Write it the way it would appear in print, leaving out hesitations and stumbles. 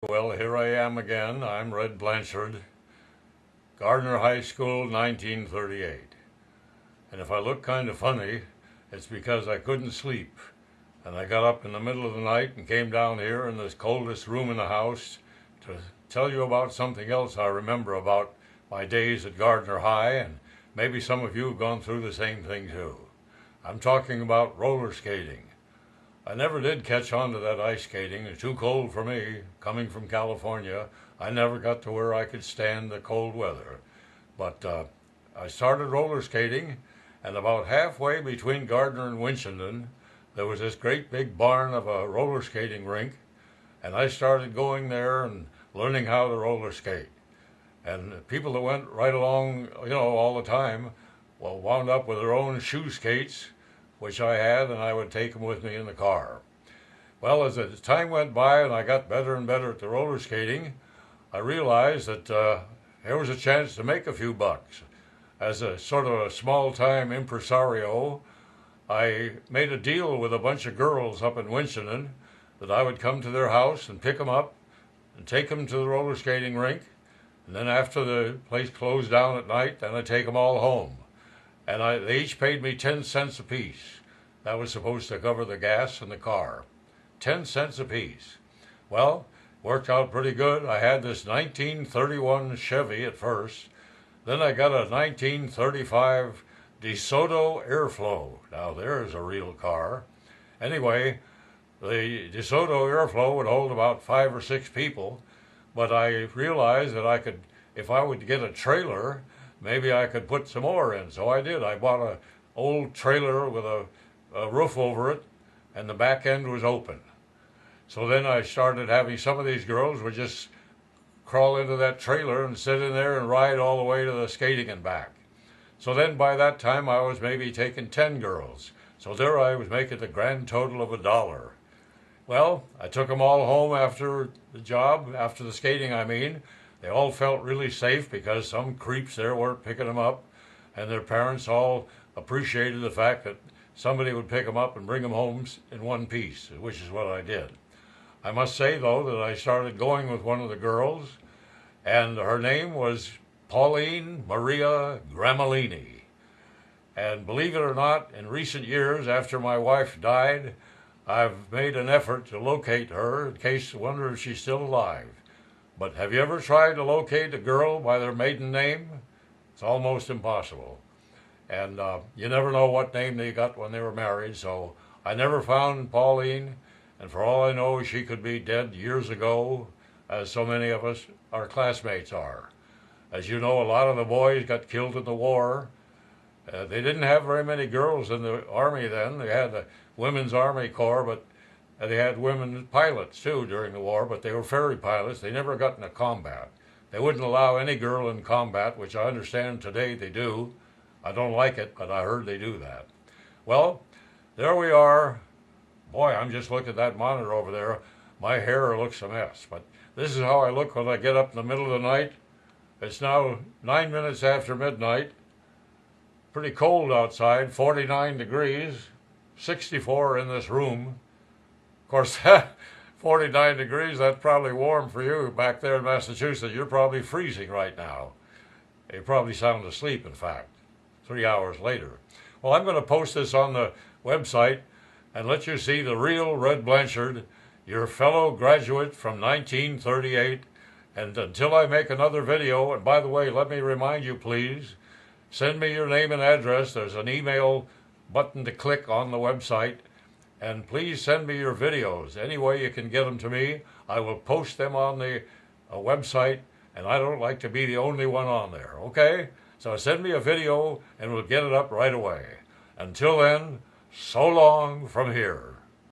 Well, here I am again. I'm Red Blanchard, Gardner High School, 1938. And if I look kind of funny, it's because I couldn't sleep. And I got up in the middle of the night and came down here in this coldest room in the house to tell you about something else I remember about my days at Gardner High, and maybe some of you have gone through the same thing too. I'm talking about roller skating. I never did catch on to that ice skating. It's too cold for me. Coming from California, I never got to where I could stand the cold weather. But I started roller skating, and about halfway between Gardner and Winchendon, there was this great big barn of a roller skating rink, and I started going there and learning how to roller skate. And people that went right along, all the time, well, wound up with their own shoe skates, which I had, and I would take them with me in the car. Well, as the time went by and I got better and better at the roller skating, I realized that there was a chance to make a few bucks. As a sort of a small-time impresario, I made a deal with a bunch of girls up in Winchendon that I would come to their house and pick them up and take them to the roller skating rink, and then after the place closed down at night, then I'd take them all home. And they each paid me 10 cents apiece. That was supposed to cover the gas in the car. 10 cents apiece. Well, worked out pretty good. I had this 1931 Chevy at first. Then I got a 1935 DeSoto Airflow. Now there's a real car. Anyway, the DeSoto Airflow would hold about 5 or 6 people, but I realized that I could, if I would get a trailer, maybe I could put some more in. So I did. I bought an old trailer with a roof over it, and the back end was open. So then I started having some of these girls would just crawl into that trailer and sit in there and ride all the way to the skating and back. So then by that time I was maybe taking 10 girls. So there I was making the grand total of $1. Well, I took them all home after the job, after the skating I mean. They all felt really safe because some creeps there weren't picking them up, and their parents all appreciated the fact that somebody would pick them up and bring them home in one piece, which is what I did. I must say, though, that I started going with one of the girls, and her name was Pauline Maria Gramellini. And believe it or not, in recent years, after my wife died, I've made an effort to locate her in case you wonder if she's still alive. But have you ever tried to locate a girl by their maiden name? It's almost impossible. And you never know what name they got when they were married, so I never found Pauline, and for all I know, she could be dead years ago, as so many of us, our classmates are. As you know, a lot of the boys got killed in the war. They didn't have very many girls in the Army then. They had the Women's Army Corps, but they had women pilots too during the war, but they were ferry pilots. They never got into combat. They wouldn't allow any girl in combat, which I understand today they do. I don't like it, but I heard they do that. Well, there we are. Boy, I'm just looking at that monitor over there. My hair looks a mess, but this is how I look when I get up in the middle of the night. It's now 9 minutes after midnight. Pretty cold outside, 49 degrees, 64 in this room. Of course, 49 degrees, that's probably warm for you back there in Massachusetts. You're probably freezing right now. You probably sound asleep, in fact, 3 hours later. Well, I'm going to post this on the website and let you see the real Red Blanchard, your fellow graduate from 1938. And until I make another video, and by the way, let me remind you, please, send me your name and address. There's an email button to click on the website. And please send me your videos. Any way you can get them to me, I will post them on the website, and I don't like to be the only one on there, okay? So send me a video, and we'll get it up right away. Until then, so long from here.